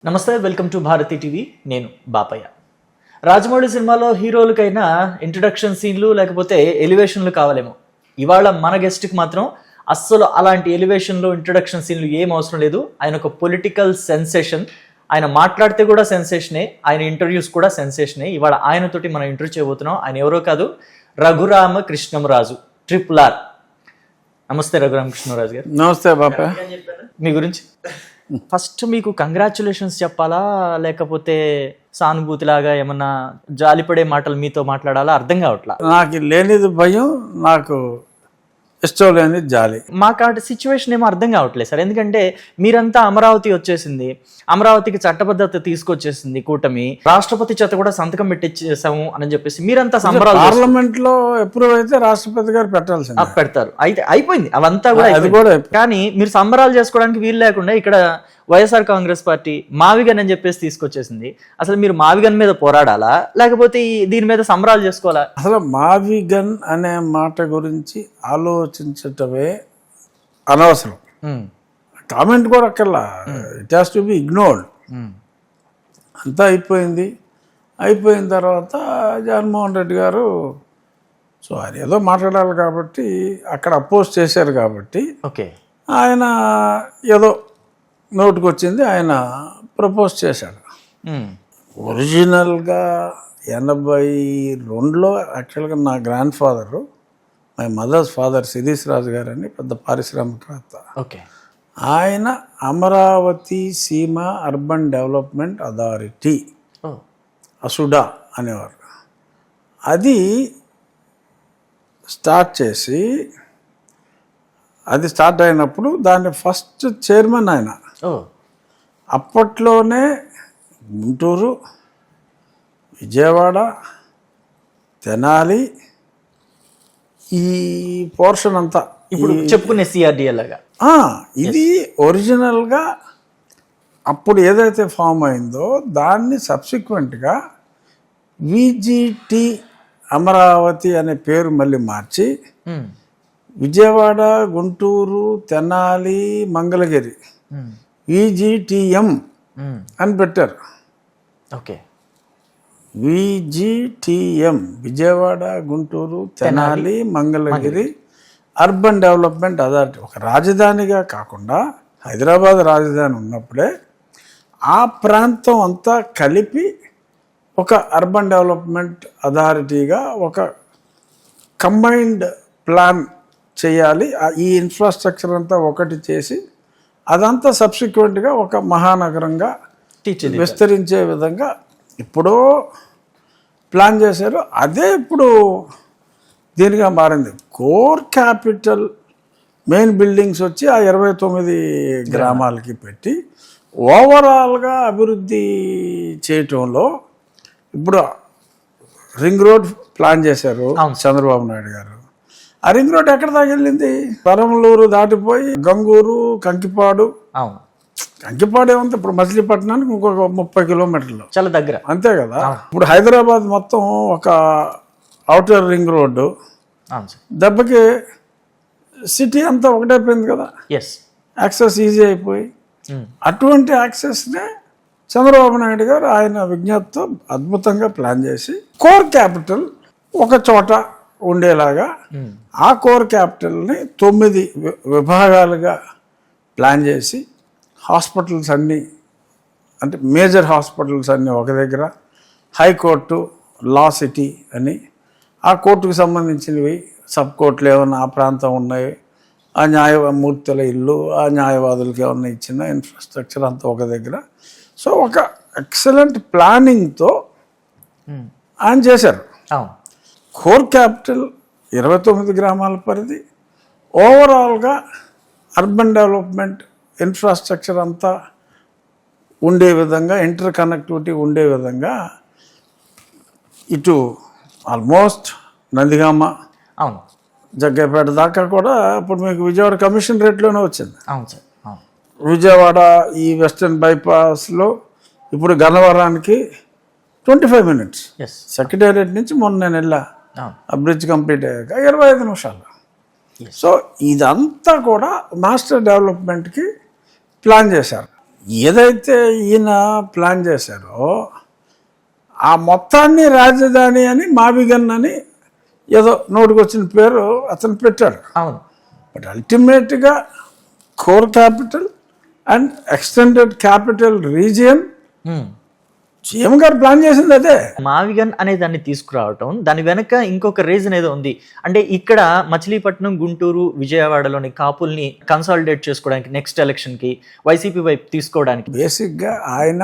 నమస్తే, welcome to Bharati TV. నేను బాపయ్య. రాజమౌళి సినిమాలో హీరోలకైనా ఇంట్రడక్షన్ సీన్లు లేకపోతే ఎలివేషన్లు కావాలేమో. ఇవాళ మన గెస్ట్కి మాత్రం అస్సలు అలాంటి ఎలివేషన్లు ఇంట్రడక్షన్ సీన్లు ఏం అవసరం లేదు. ఆయన ఒక పొలిటికల్ సెన్సేషన్. ఆయన మాట్లాడితే కూడా సెన్సేషనే, ఆయన ఇంటర్వ్యూస్ కూడా సెన్సేషనే. ఇవాళ ఆయనతోటి మనం ఇంటర్వ్యూ చేయబోతున్నాం. ఆయన ఎవరో కాదు, రఘురామ కృష్ణంరాజు, RRR. నమస్తే రఘురామ కృష్ణంరాజు గారు. నమస్తే బాపయ్య. మీ గురించి ఫస్ట్ మీకు కంగ్రాచులేషన్స్ చెప్పాలా లేకపోతే సానుభూతిలాగా ఏమన్నా జాలిపడే మాటలు మీతో మాట్లాడాలా అర్థం కావట్లా. నాకు లేనిది భయం, నాకు ఇష్టం లేనిది జాలి. మాకు ఆ సిచ్యువేషన్ ఏమో అర్థం కావట్లేదు సార్. ఎందుకంటే మీరంతా అమరావతి వచ్చేసింది, అమరావతికి చట్టబద్ధత తీసుకొచ్చేసింది కూటమి, రాష్ట్రపతి చేత కూడా సంతకం పెట్టించేసాము అని చెప్పేసి మీరంతా సంబరాలు. పార్లమెంట్ లో అప్రూవ్ అయితే రాష్ట్రపతి గారు పెట్టాల్సింది, పెడతారు. అయితే అయిపోయింది అవంతా కూడా. అది కూడా కానీ మీరు సంబరాలు చేసుకోవడానికి వీలు లేకుండా ఇక్కడ వైఎస్ఆర్ కాంగ్రెస్ పార్టీ మావిగన్ అని చెప్పేసి తీసుకొచ్చేసింది. అసలు మీరు మావిగన్ మీద పోరాడాలా లేకపోతే దీని మీద సంబరాలు చేసుకోవాలా? అసలు మావిగన్ అనే మాట గురించి ఆలోచించటమే అనవసరం. కామెంట్ కూడా అక్కర్లా. It has to be ignored. అంతా అయిపోయింది. అయిపోయిన తర్వాత జగన్మోహన్ రెడ్డి గారు సో ఆయన ఏదో మాట్లాడాలి కాబట్టి అక్కడ అపోజ్ చేశారు కాబట్టి ఓకే, ఆయన ఏదో నోటుకు వచ్చింది ఆయన ప్రపోజ్ చేశాడు. ఒరిజినల్గా 82లో యాక్చువల్గా నా grand father, my mother's father Shirish Raju garu అని పెద్ద పారిశ్రామికవేత్త. ఓకే, ఆయన అమరావతి సీమ అర్బన్ డెవలప్మెంట్ అథారిటీ, అసుడా అనేవారు. అది స్టార్ట్ చేసి అది స్టార్ట్ అయినప్పుడు దాని ఫస్ట్ చైర్మన్ ఆయన. అప్పట్లోనే గుంటూరు, విజయవాడ, తెనాలి ఈ పోర్షన్ అంతా ఇప్పుడు చెప్పుకునే CRDA లాగా ఇది ఒరిజినల్గా అప్పుడు ఏదైతే ఫామ్ అయిందో దాన్ని సబ్సిక్వెంట్గా VGT అమరావతి అనే పేరు మళ్ళీ మార్చి విజయవాడ, గుంటూరు, తెనాలి, మంగళగిరి VGTM అని పెట్టారు. Okay, VGTM Vijayawada, Guntur, Tenali, Mangalagiri urban development authority. ఒక రాజధానిగా కాకుండా హైదరాబాద్ రాజధాని ఉన్నప్పుడే ఆ ప్రాంతం అంతా కలిపి ఒక అర్బన్ డెవలప్మెంట్ అథారిటీగా ఒక కంబైన్డ్ ప్లాన్ చేయాలి. ఈ ఇన్ఫ్రాస్ట్రక్చర్ అంతా ఒకటి చేసి అదంతా సబ్సిక్వెంట్గా ఒక మహానగరంగా విస్తరించే విధంగా ఇప్పుడో ప్లాన్ చేశారు. అదే ఇప్పుడు దీనిగా మారింది. కోర్ క్యాపిటల్ మెయిన్ బిల్డింగ్స్ వచ్చి ఆ 29 గ్రామాలకి పెట్టి ఓవరాల్గా అభివృద్ధి చేయటంలో ఇప్పుడు రింగ్ రోడ్ ప్లాన్ చేశారు చంద్రబాబు నాయుడు గారు. ఆ రింగ్ రోడ్ ఎక్కడ దాకా వెళ్ళింది? పరమలూరు దాటిపోయి గంగూరు, కంకిపాడు. కంకిపాడు ఏమంటే ఇప్పుడు మచిలీపట్నానికి ఇంకొక 30 కిలోమీటర్లు, చాలా దగ్గర, అంతే కదా. ఇప్పుడు హైదరాబాద్ మొత్తం ఒక అవుటర్ రింగ్ రోడ్డు దెబ్బకి సిటీ అంతా ఒకటైపోయింది కదా. యాక్సెస్ ఈజీ అయిపోయి అటువంటి యాక్సెస్నే చంద్రబాబు నాయుడు గారు ఆయన విజ్ఞప్తితో అద్భుతంగా ప్లాన్ చేసి కోర్ క్యాపిటల్ ఒక చోట ఉండేలాగా ఆ కోర్ క్యాపిటల్ని 9 విభాగాలుగా ప్లాన్ చేసి హాస్పిటల్స్ అన్నీ, అంటే మేజర్ హాస్పిటల్స్ అన్నీ ఒక దగ్గర, హైకోర్టు, లా సిటీ అని ఆ కోర్టుకు సంబంధించినవి, సబ్ కోర్టులు ఏమన్నా ఆ ప్రాంతం ఉన్నాయి, ఆ న్యాయమూర్తుల ఇల్లు, ఆ న్యాయవాదులకి ఏమన్నా ఇచ్చిన ఇన్ఫ్రాస్ట్రక్చర్ అంతా ఒక దగ్గర. సో ఒక ఎక్సలెంట్ ప్లానింగ్తో ఆయన చేశారు. కోర్ క్యాపిటల్ 29 గ్రామాల పరిధి, ఓవరాల్గా అర్బన్ డెవలప్మెంట్ ఇన్ఫ్రాస్ట్రక్చర్ అంతా ఉండే విధంగా, ఇంటర్ కనెక్టివిటీ ఉండే విధంగా ఇటు ఆల్మోస్ట్ నందిగామ, జగ్గైపేట దాకా కూడా ఇప్పుడు మీకు విజయవాడ కమిషన్ రేట్లోనే వచ్చింది. విజయవాడ ఈ వెస్టర్న్ బైపాస్లో ఇప్పుడు గన్నవరానికి 25 మినిట్స్. సెక్రటేరియట్ నుంచి మొన్న నేను వెళ్ళా, ఆ బ్రిడ్జ్ కంప్లీట్ అయ్యాక 25 నిమిషాలు. సో ఇదంతా కూడా మాస్టర్ డెవలప్మెంట్కి ప్లాన్ చేశారు. ఏదైతే ఈయన ప్లాన్ చేశారో ఆ మొత్తాన్ని రాజధాని అని మావిగన్ అని ఏదో నోటికొచ్చిన పేరు అతను పెట్టాడు. అవును. బట్ అల్టిమేట్గా core capital and extended capital region CM గారు ప్లాన్ చేసింది అదే. మావిగన్ అనే దాన్ని తీసుకురావటం, దాని వెనక ఇంకొక రీజన్ ఏదో ఉంది. అంటే ఇక్కడ మచిలీపట్నం, గుంటూరు, విజయవాడలోని కాపుల్ని కన్సాలిడేట్ చేసుకోవడానికి నెక్స్ట్ ఎలక్షన్కి వైసీపీ వైపు తీసుకోవడానికి. బేసిక్గా ఆయన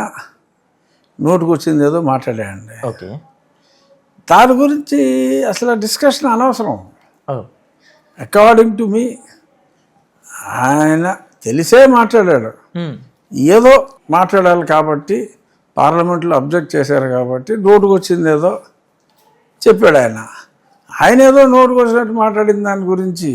నోటికొచ్చింది ఏదో మాట్లాడాడండి. ఓకే. దాని గురించి అసలు డిస్కషన్ అనవసరం. ఓ. అకార్డింగ్ టు మీ ఆయన తెలిసే మాట్లాడాడు. ఏదో మాట్లాడాలి కాబట్టి పార్లమెంట్లో అబ్జెక్ట్ చేశారు కాబట్టి నోటుకు వచ్చింది ఏదో చెప్పాడు ఆయన. ఆయన ఏదో నోటుకు వచ్చినట్టు మాట్లాడిన దాని గురించి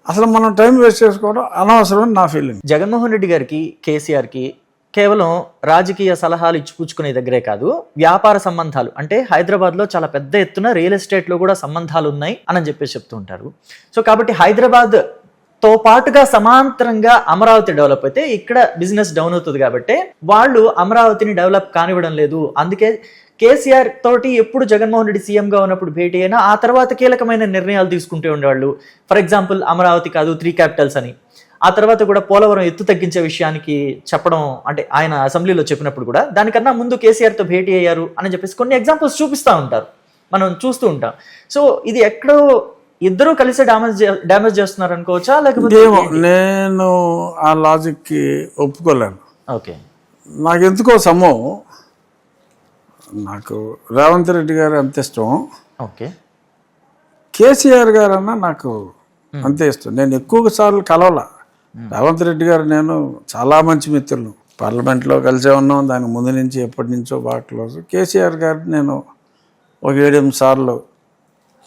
అసలు మనం టైం వేస్ట్ చేసుకోవడం అనవసరం అని నా ఫీలింగ్. జగన్మోహన్ రెడ్డి గారికి, కేసీఆర్కి కేవలం రాజకీయ సలహాలు ఇచ్చిపుచ్చుకునే దగ్గరే కాదు, వ్యాపార సంబంధాలు, అంటే హైదరాబాద్లో చాలా పెద్ద ఎత్తున రియల్ ఎస్టేట్లో కూడా సంబంధాలు ఉన్నాయి అని చెప్పేసి చెప్తూ ఉంటారు. సో కాబట్టి హైదరాబాద్తో పాటుగా సమాంతరంగా అమరావతి డెవలప్ అయితే ఇక్కడ బిజినెస్ డౌన్ అవుతుంది కాబట్టి వాళ్ళు అమరావతిని డెవలప్ కానివ్వడం లేదు. అందుకే కేసీఆర్ తోటి ఎప్పుడు జగన్మోహన్ రెడ్డి సీఎంగా ఉన్నప్పుడు భేటీ అయినా ఆ తర్వాత కీలకమైన నిర్ణయాలు తీసుకుంటూ ఉండేవాళ్ళు. ఫర్ ఎగ్జాంపుల్ అమరావతి కాదు 3 క్యాపిటల్స్ అని. ఆ తర్వాత కూడా పోలవరం ఎత్తు తగ్గించే విషయానికి చెప్పడం, అంటే ఆయన అసెంబ్లీలో చెప్పినప్పుడు కూడా దానికన్నా ముందు కేసీఆర్తో భేటీ అయ్యారు అని చెప్పేసి కొన్ని ఎగ్జాంపుల్స్ చూపిస్తూ ఉంటారు, మనం చూస్తూ ఉంటాం. సో ఇది ఎక్కడో ఇద్దరూ కలిసి డ్యామేజ్ చేస్తున్నారు అనుకోవచ్చా, లేకపోతే? నేను ఆ లాజిక్కి ఒప్పుకోలేను. ఓకే. నాకు ఎందుకో నాకు రేవంత్ రెడ్డి గారు అంత ఇష్టం, ఓకే, కేసీఆర్ గారు అన్నా నాకు అంతే ఇష్టం. నేను ఎక్కువ సార్లు కలవాల రేవంత్ రెడ్డి గారు, నేను చాలా మంచి మిత్రులు, పార్లమెంట్లో కలిసే ఉన్నాం, దానికి ముందు నుంచి ఎప్పటి నుంచో బాగా క్లోజ్. కేసీఆర్ గారు నేను ఒక 7-8 సార్లు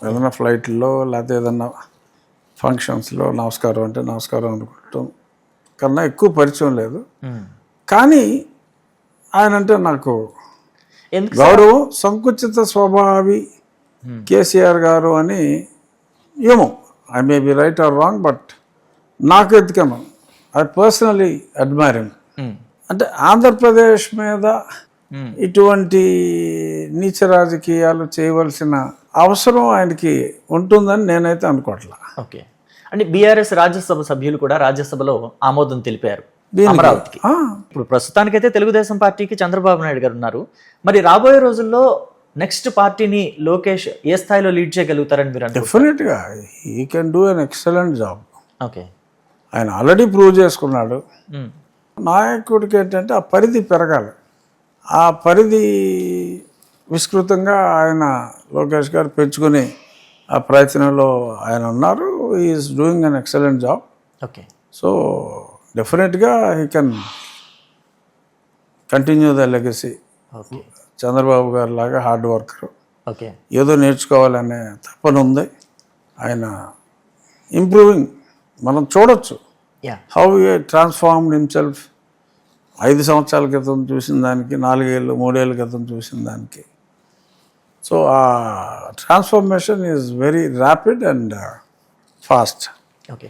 ఏదైనా ఫ్లైట్లో లేకపోతే ఏదన్నా ఫంక్షన్స్లో నమస్కారం అంటే నమస్కారం అనుకుంటాం కన్నా ఎక్కువ పరిచయం లేదు. కానీ ఆయన అంటే నాకు గౌరవం. సంకుచిత స్వభావి కేసీఆర్ గారు అని ఏమో, I may be right are wrong, but నాకు ఎత్తుకను ఐ పర్సనలీ అడ్మైర్ హిమ్. అంటే ఆంధ్రప్రదేశ్ మీద ఇటువంటి నీచ రాజకీయాలు చేయవలసిన అవసరం ఆయనకి ఉంటుందని నేనైతే అనుకోవట్లా. ఓకే. అంటే బీఆర్ఎస్ రాజ్యసభ సభ్యులు కూడా రాజ్యసభలో ఆమోదం తెలిపారు అమరావతికి. ఇప్పుడు ప్రస్తుతానికైతే తెలుగుదేశం పార్టీకి చంద్రబాబు నాయుడు గారు ఉన్నారు. మరి రాబోయే రోజుల్లో నెక్స్ట్ పార్టీని లోకేష్ ఏ స్థాయిలో లీడ్ చేయగలుగుతారని మీరు అనుకుంటున్నారు? డెఫినెట్గా he can do an excellent job. Okay. ఆయన ఆల్రెడీ ప్రూవ్ చేసుకున్నాడు. నాయకుడికి ఏంటంటే ఆ పరిధి పెరగాలి. ఆ పరిధి విస్తృతంగా ఆయన లోకేష్ గారు పెంచుకుని ఆ ప్రయత్నంలో ఆయన ఉన్నారు. Is doing an excellent job. Okay. So డెఫినెట్గా he can continue the legacy. Okay. Chandrababu garu లాగా హార్డ్ వర్కర్, ఓకే, ఏదో నేర్చుకోవాలనే తపన ఉంది. ఆయన ఇంప్రూవింగ్ మనం చూడొచ్చు హౌ ఏ ట్రాన్స్ఫార్మ్డ్ హిమ్సెల్ఫ్. 5 సంవత్సరాల క్రితం చూసిన దానికి 4 ఏళ్ళు 3 ఏళ్ళ క్రితం చూసిన దానికి. సో ఆ transformation is very rapid and fast. Okay.